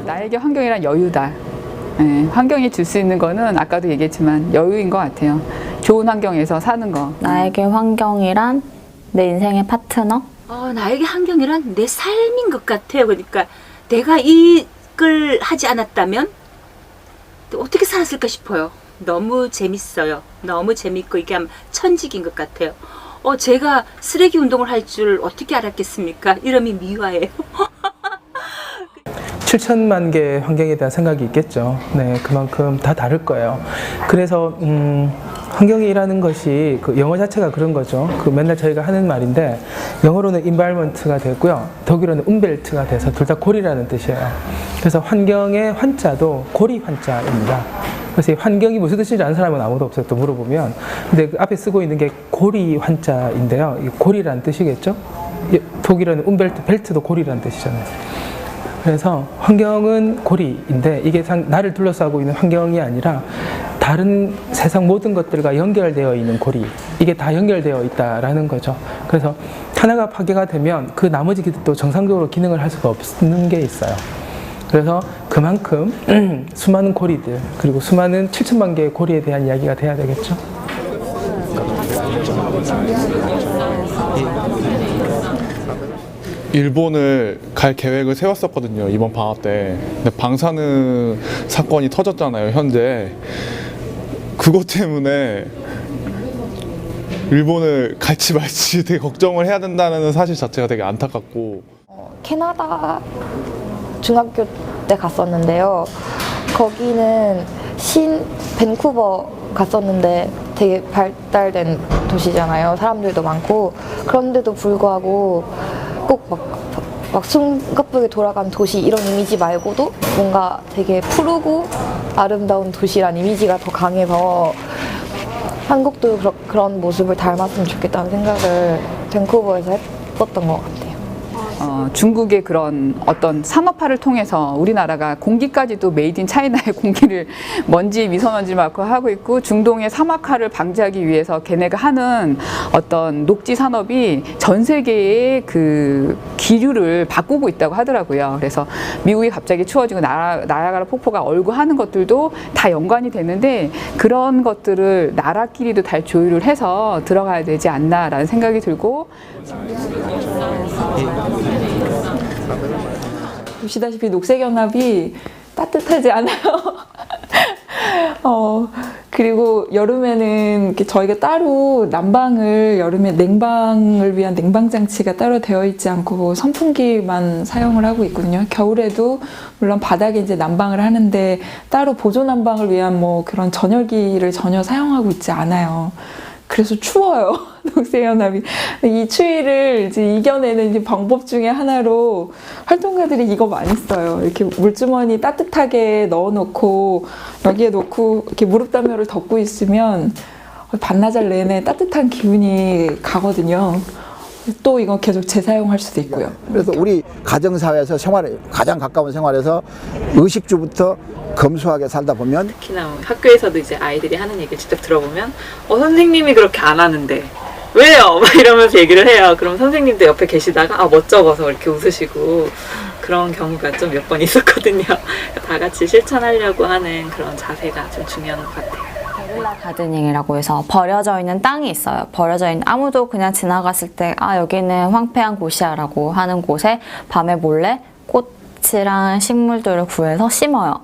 나에게 환경이란 여유다. 네, 환경이 줄 수 있는 거는 아까도 얘기했지만 여유인 것 같아요. 좋은 환경에서 사는 거. 나에게 환경이란 내 인생의 파트너? 나에게 환경이란 내 삶인 것 같아요. 그러니까 내가 이걸 하지 않았다면 어떻게 살았을까 싶어요. 너무 재밌어요. 너무 재밌고 이게 아마 천직인 것 같아요. 제가 쓰레기 운동을 할 줄 어떻게 알았겠습니까? 이름이 미화예요. 7천만 개의 환경에 대한 생각이 있겠죠. 네, 그만큼 다 다를 거예요. 그래서 환경이라는 것이 그 영어 자체가 그런 거죠. 그 맨날 저희가 하는 말인데 영어로는 environment가 되고요. 독일어는 umwelt가 돼서 둘 다 고리라는 뜻이에요. 그래서 환경의 환자도 고리 환자입니다. 그래서 이 환경이 무슨 뜻인지 아는 사람은 아무도 없어요. 또 물어보면. 근데 그 앞에 쓰고 있는 게 고리 환자인데요. 이 고리라는 뜻이겠죠. 독일어는 umwelt, 벨트도 고리라는 뜻이잖아요. 그래서 환경은 고리인데 이게 나를 둘러싸고 있는 환경이 아니라 다른 세상 모든 것들과 연결되어 있는 고리, 이게 다 연결되어 있다라는 거죠. 그래서 하나가 파괴가 되면 그 나머지 또 정상적으로 기능을 할 수가 없는 게 있어요. 그래서 그만큼 수많은 고리들, 그리고 수많은 7천만 개의 고리에 대한 이야기가 돼야 되겠죠. 일본을 갈 계획을 세웠었거든요, 이번 방학 때. 근데 방사능 사건이 터졌잖아요, 현재. 그것 때문에 일본을 갈지 말지 되게 걱정을 해야 된다는 사실 자체가 되게 안타깝고. 캐나다 중학교 때 갔었는데요. 거기는 밴쿠버 갔었는데 되게 발달된 도시잖아요. 사람들도 많고. 그런데도 불구하고 꼭 막 숨가쁘게 돌아가는 도시 이런 이미지 말고도 뭔가 되게 푸르고 아름다운 도시란 이미지가 더 강해서 한국도 그런 모습을 닮았으면 좋겠다는 생각을 밴쿠버에서 했었던 것 같아요. 중국의 그런 어떤 산업화를 통해서 우리나라가 공기까지도 메이드 인 차이나의 공기를 먼지, 미세먼지 많고 하고 있고, 중동의 사막화를 방지하기 위해서 걔네가 하는 어떤 녹지 산업이 전 세계의 그 기류를 바꾸고 있다고 하더라고요. 그래서 미국이 갑자기 추워지고 나야가라 폭포가 얼고 하는 것들도 다 연관이 되는데, 그런 것들을 나라끼리도 다 조율을 해서 들어가야 되지 않나라는 생각이 들고, 보시다시피 녹색연합이 따뜻하지 않아요. 그리고 여름에는 이렇게 저희가 따로 난방을, 여름에 냉방을 위한 냉방 장치가 따로 되어 있지 않고 선풍기만 사용을 하고 있거든요. 겨울에도 물론 바닥에 이제 난방을 하는데 따로 보조 난방을 위한 뭐 그런 전열기를 전혀 사용하고 있지 않아요. 그래서 추워요. 녹색연합이. 이 추위를 이제 이겨내는 이제 방법 중에 하나로 활동가들이 이거 많이 써요. 이렇게 물주머니 따뜻하게 넣어놓고 여기에 놓고 이렇게 무릎담요를 덮고 있으면 반나절 내내 따뜻한 기운이 가거든요. 또 이거 계속 재사용할 수도 있고요. 그래서 우리 가정사회에서 가장 가까운 생활에서 의식주부터 검소하게 살다 보면, 특히나 학교에서도 이제 아이들이 하는 얘기를 직접 들어보면 선생님이 그렇게 안 하는데 왜요? 막 이러면서 얘기를 해요. 그럼 선생님도 옆에 계시다가 멋쩍어서 이렇게 웃으시고 그런 경우가 좀 몇 번 있었거든요. 다 같이 실천하려고 하는 그런 자세가 좀 중요한 것 같아요. 게릴라 가드닝이라고 해서 버려져 있는 땅이 있어요. 버려져 있는, 아무도 그냥 지나갔을 때 여기는 황폐한 곳이야 라고 하는 곳에 밤에 몰래 꽃이랑 식물들을 구해서 심어요.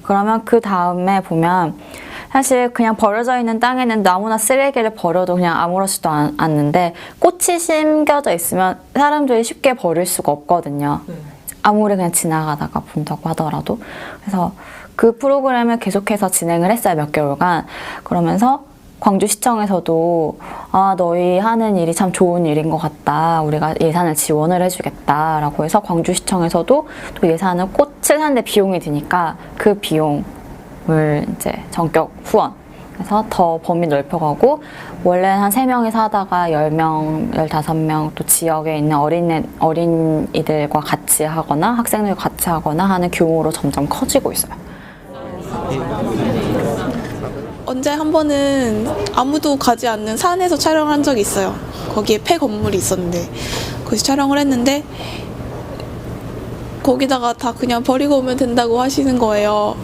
그러면 그 다음에 보면 사실 그냥 버려져 있는 땅에는 아무나 쓰레기를 버려도 그냥 아무렇지도 않는데, 꽃이 심겨져 있으면 사람들이 쉽게 버릴 수가 없거든요. 아무리 그냥 지나가다가 본다고 하더라도. 그래서 그 프로그램을 계속해서 진행을 했어요, 몇 개월간. 그러면서 광주시청에서도 너희 하는 일이 참 좋은 일인 것 같다, 우리가 예산을 지원을 해주겠다 라고 해서 광주시청에서도 또 예산을 꽃을 사는데 비용이 드니까 그 비용을 이제 전격 후원, 그래서 더 범위 넓혀가고 원래는 한 3명이서 하다가 10명, 15명 또 지역에 있는 어린이들과 같이 하거나 학생들과 같이 하거나 하는 규모로 점점 커지고 있어요. 언제 한 번은 아무도 가지 않는 산에서 촬영을 한 적이 있어요. 거기에 폐 건물이 있었는데 거기서 촬영을 했는데 거기다가 다 그냥 버리고 오면 된다고 하시는 거예요.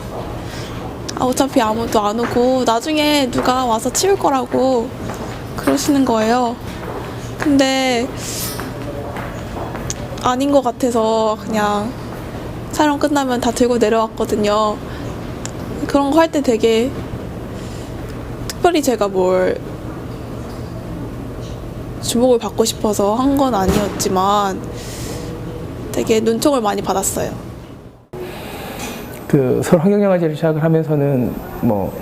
어차피 아무도 안 오고 나중에 누가 와서 치울 거라고 그러시는 거예요. 근데 아닌 것 같아서 그냥 촬영 끝나면 다 들고 내려왔거든요. 그런 거 할 때 되게 특별히 제가 뭘 주목을 받고 싶어서 한 건 아니었지만 되게 눈총을 많이 받았어요. 그 서울 환경영화제를 시작을 하면서는 뭐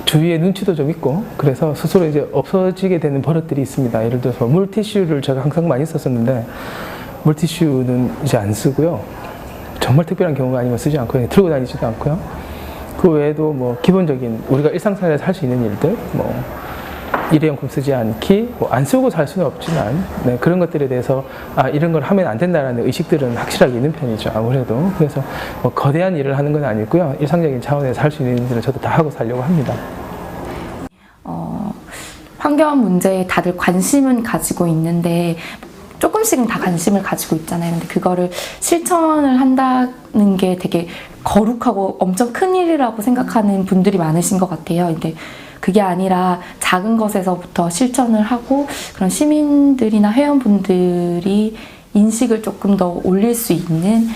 주위에 눈치도 좀 있고 그래서 스스로 이제 없어지게 되는 버릇들이 있습니다. 예를 들어서 물티슈를 제가 항상 많이 썼었는데 물티슈는 이제 안 쓰고요. 정말 특별한 경우가 아니면 쓰지 않고 그냥 들고 다니지도 않고요. 그 외에도 뭐 기본적인 우리가 일상생활에서 할 수 있는 일들, 뭐 일회용품 쓰지 않기, 뭐 안 쓰고 살 수는 없지만 그런 것들에 대해서 이런 걸 하면 안 된다라는 의식들은 확실하게 있는 편이죠. 아무래도 그래서 뭐 거대한 일을 하는 건 아니고요. 일상적인 차원에서 할 수 있는 일들은 저도 다 하고 살려고 합니다. 환경 문제에 다들 관심은 가지고 있는데 조금씩은 다 관심을 가지고 있잖아요. 근데 그거를 실천을 한다는 게 되게 거룩하고 엄청 큰 일이라고 생각하는 분들이 많으신 것 같아요. 근데 그게 아니라 작은 것에서부터 실천을 하고 그런 시민들이나 회원분들이 인식을 조금 더 올릴 수 있는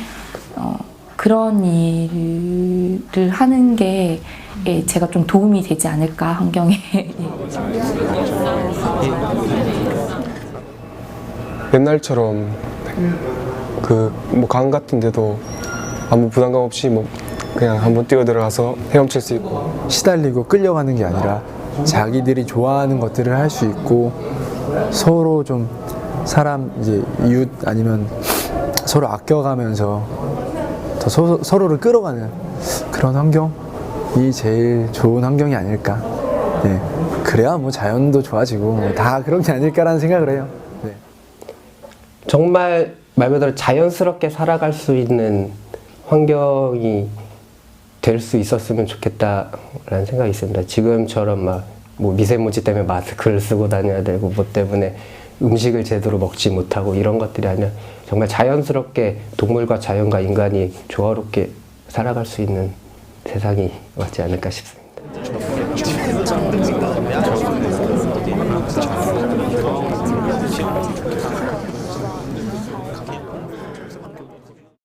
그런 일을 하는 게 제가 좀 도움이 되지 않을까, 환경에. 옛날처럼 그 뭐 강 같은 데도 아무 부담감 없이 뭐 그냥 한번 뛰어 들어가서 헤엄칠 수 있고 시달리고 끌려가는 게 아니라 자기들이 좋아하는 것들을 할 수 있고 서로 좀 사람 이제 이웃 아니면 서로 아껴가면서 더 서로를 끌어가는 그런 환경이 제일 좋은 환경이 아닐까. 네. 그래야 뭐 자연도 좋아지고 뭐 다 그런 게 아닐까라는 생각을 해요. 네. 정말 말 그대로 자연스럽게 살아갈 수 있는 환경이 될 수 있었으면 좋겠다라는 생각이 있습니다. 지금처럼 막 뭐 미세먼지 때문에 마스크를 쓰고 다녀야 되고 뭐 때문에 음식을 제대로 먹지 못하고 이런 것들이 아니라 정말 자연스럽게 동물과 자연과 인간이 조화롭게 살아갈 수 있는 세상이 왔지 않을까 싶습니다.